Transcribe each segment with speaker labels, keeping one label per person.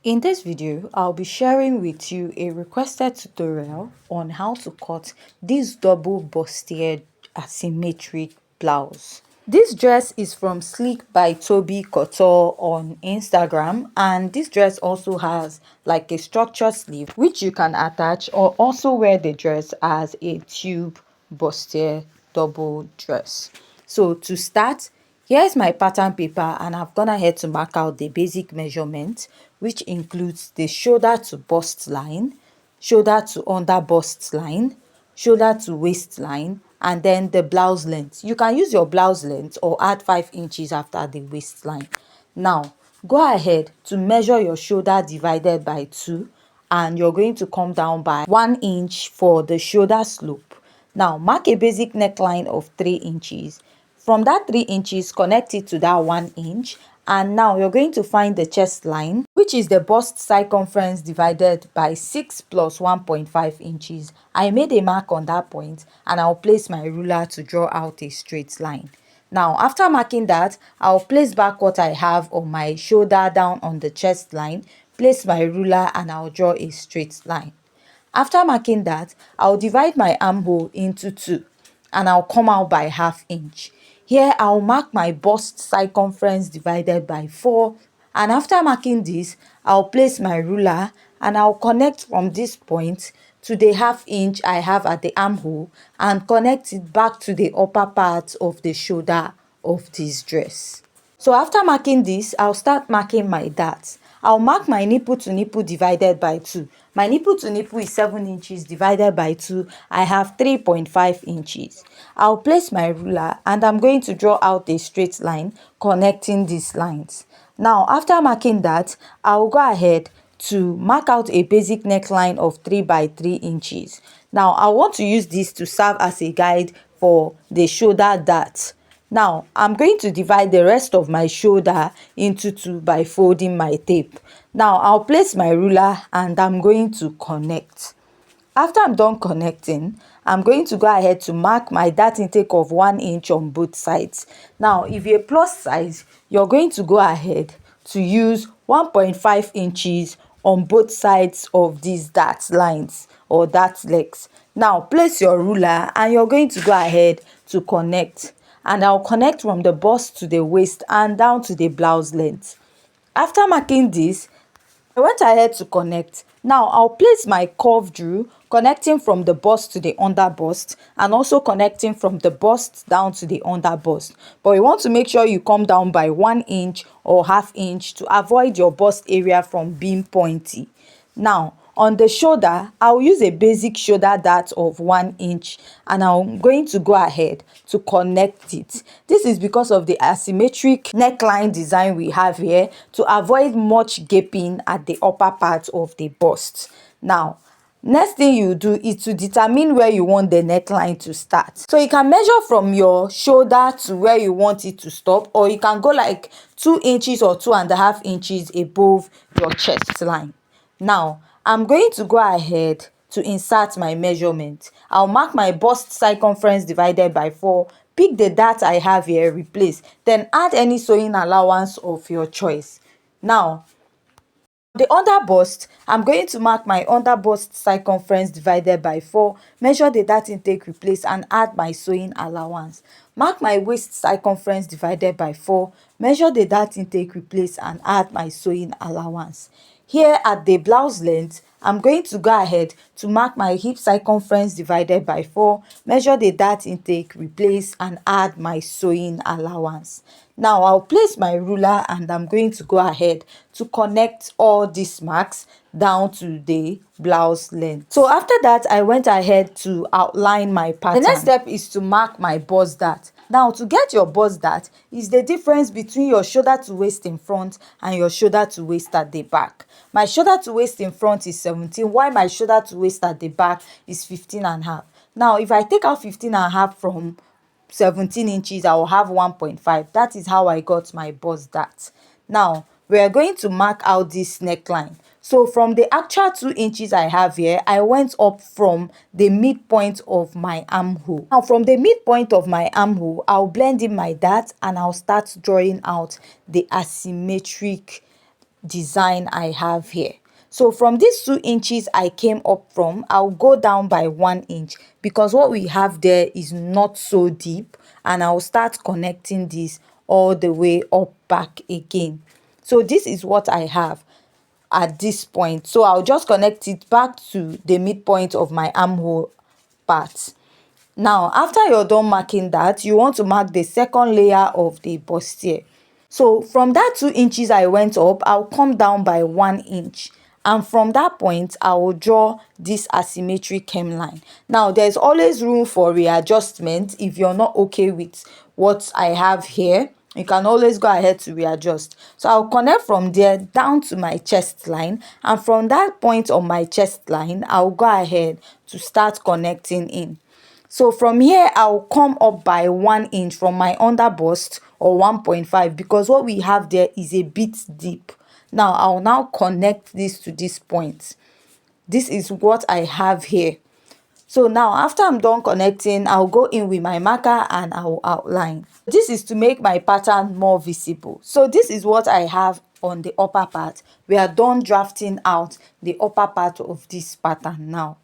Speaker 1: In this video, I'll be sharing with you a requested tutorial on how to cut this double bustier asymmetric blouse. This dress is from Sleek by Toby Couture on Instagram, and this dress also has like a structured sleeve which you can attach or also wear the dress as a tube bustier double dress. So to start, here's my pattern paper and I've gone ahead to mark out the basic measurement, which includes the shoulder to bust line, shoulder to under bust line, shoulder to waist line, and then the blouse length. You can use your blouse length or add 5 inches after the waistline. Now, go ahead to measure your shoulder divided by 2, and you're going to come down by 1 inch for the shoulder slope. Now, mark a basic neckline of 3 inches. From that 3 inches, connect it to that 1 inch. And now you're going to find the chest line, which is the bust circumference divided by 6 plus 1.5 inches. I made a mark on that point and I'll place my ruler to draw out a straight line. Now, after marking that, I'll place back what I have on my shoulder down on the chest line, place my ruler and I'll draw a straight line. After marking that, I'll divide my armhole into 2 and I'll come out by ½ inch. Here I'll mark my bust circumference divided by 4, and after marking this, I'll place my ruler and I'll connect from this point to the ½ inch I have at the armhole and connect it back to the upper part of the shoulder of this dress. So after marking this, I'll start marking my darts. I'll mark my nipple to nipple divided by 2. My nipple to nipple is 7 inches divided by 2. I have 3.5 inches. I'll place my ruler and I'm going to draw out a straight line connecting these lines. Now, after marking that, I'll go ahead to mark out a basic neckline of 3 by 3 inches. Now, I want to use this to serve as a guide for the shoulder dart. Now, I'm going to divide the rest of my shoulder into 2 by folding my tape. Now, I'll place my ruler and I'm going to connect. After I'm done connecting, I'm going to go ahead to mark my dart intake of 1 inch on both sides. Now, if you're a plus size, you're going to go ahead to use 1.5 inches on both sides of these dart lines or dart legs. Now, place your ruler and you're going to go ahead to connect. And I'll connect from the bust to the waist and down to the blouse length. After marking this, I went ahead to connect. Now I'll place my curved rule connecting from the bust to the under bust and also connecting from the bust down to the under bust. But you want to make sure you come down by 1 inch or ½ inch to avoid your bust area from being pointy. Now, on the shoulder, I'll use a basic shoulder dart of 1 inch and I'm going to go ahead to connect it. This is because of the asymmetric neckline design we have here to avoid much gaping at the upper part of the bust. Now, next thing you do is to determine where you want the neckline to start. So you can measure from your shoulder to where you want it to stop, or you can go like 2 inches or 2.5 inches above your chest line. Now, I'm going to go ahead to insert my measurement. I'll mark my bust circumference divided by 4, pick the dart I have here, replace, then add any sewing allowance of your choice. Now, the under bust, I'm going to mark my under bust circumference divided by 4, measure the dart intake, replace, and add my sewing allowance. Mark my waist circumference divided by 4, measure the dart intake, replace, and add my sewing allowance. Here at the blouse length, I'm going to go ahead to mark my hip circumference divided by 4, measure the dart intake, replace, and add my sewing allowance. Now I'll place my ruler and I'm going to go ahead to connect all these marks down to the blouse length. So after that, I went ahead to outline my pattern. The next step is to mark my bust dart. Now, to get your bust dart is the difference between your shoulder to waist in front and your shoulder to waist at the back. My shoulder to waist in front is 17, while my shoulder to waist at the back is 15.5. Now, if I take out 15.5 from 17 inches, I will have 1.5. That is how I got my bust dart. Now, we are going to mark out this neckline. So from the actual 2 inches I have here, I went up from the midpoint of my armhole. Now, from the midpoint of my armhole, I'll blend in my dart and I'll start drawing out the asymmetric design I have here. So from these 2 inches I came up from, I'll go down by 1 inch because what we have there is not so deep, and I'll start connecting this all the way up back again. So this is what I have at this point. So I'll just connect it back to the midpoint of my armhole part. Now, after you're done marking that, you want to mark the second layer of the bustier. So from that 2 inches I went up, I'll come down by 1 inch. And from that point, I will draw this asymmetric hemline. Now, there's always room for readjustment. If you're not okay with what I have here, you can always go ahead to readjust. So I'll connect from there down to my chest line, and from that point on my chest line, I'll go ahead to start connecting in. So from here, I'll come up by 1 inch from my under bust, or 1.5, because what we have there is a bit deep. Now, I'll now connect this to this point. This is what I have here. So now, after I'm done connecting, I'll go in with my marker and I'll outline. This is to make my pattern more visible. So this is what I have on the upper part. We are done drafting out the upper part of this pattern now.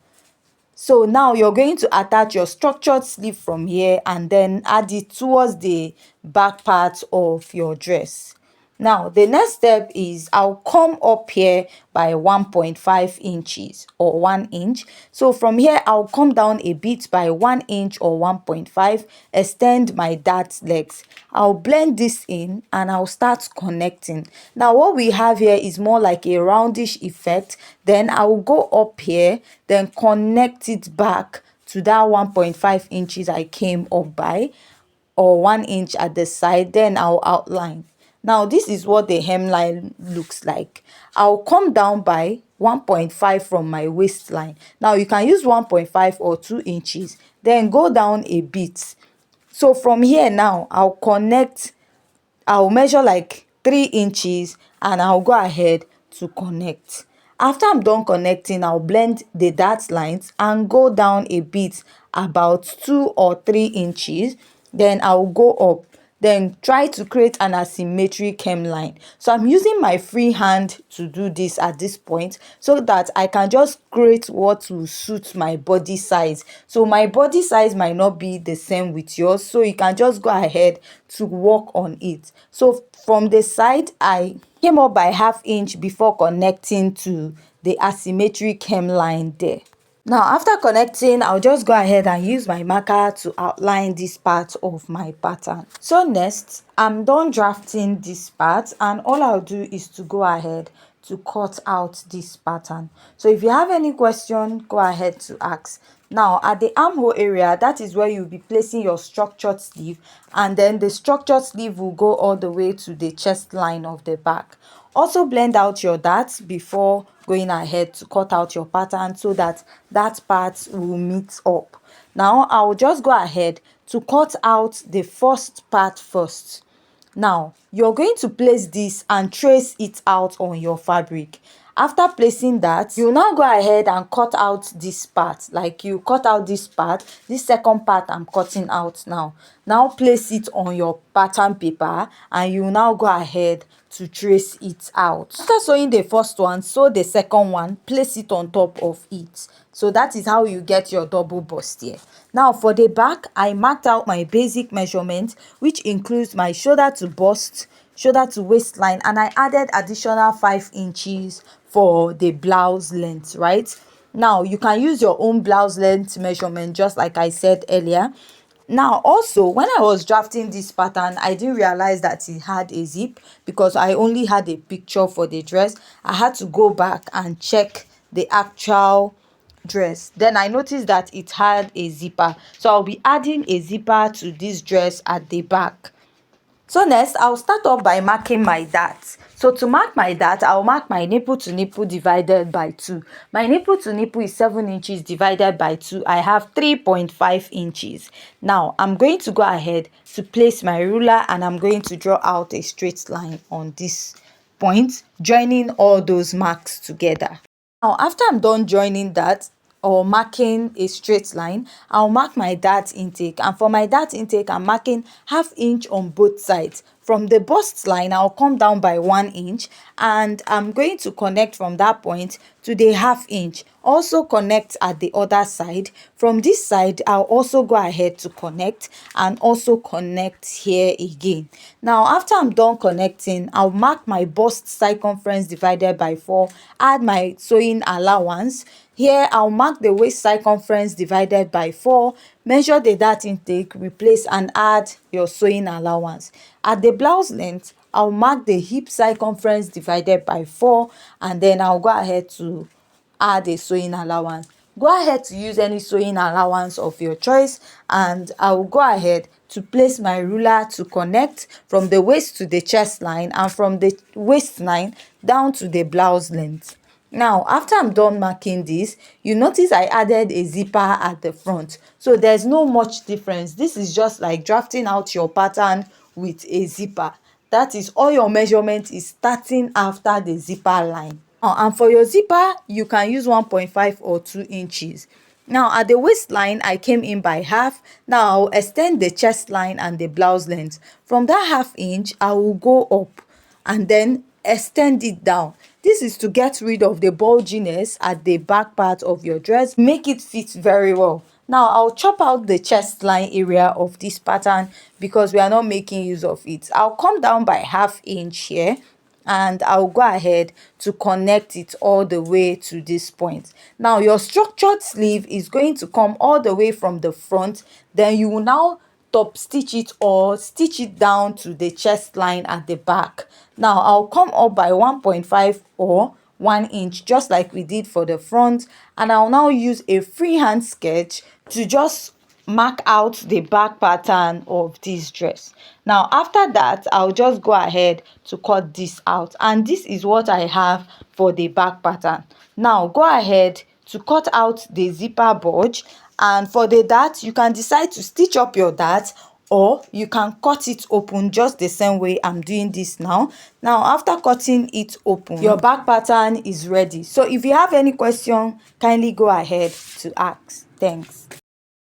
Speaker 1: So now you're going to attach your structured sleeve from here and then add it towards the back part of your dress. Now the next step is I'll come up here by 1.5 inches or 1 inch. So from here I'll come down a bit by 1 inch or 1.5, extend my dart legs. I'll blend this in and I'll start connecting. Now what we have here is more like a roundish effect. Then I'll go up here, then connect it back to that 1.5 inches I came up by, or 1 inch at the side. Then I'll outline. Now this is what the hemline looks like. I'll come down by 1.5 from my waistline. Now you can use 1.5 or 2 inches, then go down a bit. So from here now, I'll measure like 3 inches and I'll go ahead to connect. After I'm done connecting, I'll blend the dart lines and go down a bit, about 2 or 3 inches. Then I'll go up, then try to create an asymmetric hemline. So I'm using my free hand to do this at this point, so that I can just create what will suit my body size. So my body size might not be the same with yours, so you can just go ahead to work on it. So from the side, I came up by ½ inch before connecting to the asymmetric hemline there. Now after connecting, I'll just go ahead and use my marker to outline this part of my pattern. So next, I'm done drafting this part, and all I'll do is to go ahead to cut out this pattern. So if you have any question, go ahead to ask. Now at the armhole area, that is where you'll be placing your structured sleeve, and then the structured sleeve will go all the way to the chest line of the back. Also blend out your darts before going ahead to cut out your pattern, so that that part will meet up. Now I'll just go ahead to cut out the first part first. Now you're going to place this and trace it out on your fabric. After placing that, you now go ahead and cut out this part. Like you cut out this part, this second part I'm cutting out now. Now place it on your pattern paper and you now go ahead to trace it out. After sewing the first one, sew the second one, place it on top of it. So that is how you get your double bustier. Now for the back, I marked out my basic measurement, which includes my shoulder to bust, shoulder to waistline, and I added additional 5 inches for the blouse length, right? Now you can use your own blouse length measurement, just like I said earlier. Now also, when I was drafting this pattern, I didn't realize that it had a zip, because I only had a picture for the dress. I had to go back and check the actual dress. Then I noticed that it had a zipper, so I'll be adding a zipper to this dress at the back. So next, I'll start off by marking my dart. So to mark my dart, I'll mark my nipple to nipple divided by 2. My nipple to nipple is 7 inches divided by 2. I have 3.5 inches. Now, I'm going to go ahead to place my ruler and I'm going to draw out a straight line on this point, joining all those marks together. Now, after I'm done joining that, or marking a straight line, I'll mark my dart intake, and for my dart intake I'm marking ½ inch on both sides from the bust line, I'll come down by 1 inch, and I'm going to connect from that point to the 1/2 inch. Also connect at the other side. From this side, I'll also go ahead to connect and also connect here again. Now, after I'm done connecting, I'll mark my bust circumference divided by 4, add my sewing allowance. Here, I'll mark the waist circumference divided by 4, measure the dart intake, replace and add your sewing allowance. At the blouse length, I'll mark the hip circumference divided by 4, and then I'll go ahead to add a sewing allowance. Go ahead to use any sewing allowance of your choice, and I will go ahead to place my ruler to connect from the waist to the chest line and from the waistline down to the blouse length. Now, after I'm done marking this, you notice I added a zipper at the front, so there's no much difference. This is just like drafting out your pattern with a zipper. That is, all your measurement is starting after the zipper line. And for your zipper, you can use 1.5 or 2 inches. Now, at the waistline, I came in by 1/2. Now, I'll extend the chest line and the blouse length. From that 1/2 inch, I will go up and then extend it down. This is to get rid of the bulginess at the back part of your dress, make it fit very well. Now, I'll chop out the chest line area of this pattern because we are not making use of it. I'll come down by 1/2 inch here, and I'll go ahead to connect it all the way to this point. Now, your structured sleeve is going to come all the way from the front. Then you will now top stitch it or stitch it down to the chest line at the back. Now, I'll come up by 1.5 or 1 inch, just like we did for the front, and I'll now use a freehand sketch to just mark out the back pattern of this dress. Now, after that, I'll just go ahead to cut this out, and this is what I have for the back pattern. Now, go ahead to cut out the zipper bulge, and for the dart, you can decide to stitch up your dart, or you can cut it open just the same way I'm doing this now. Now, after cutting it open, your back pattern is ready. So if you have any question, kindly go ahead to ask. Thanks.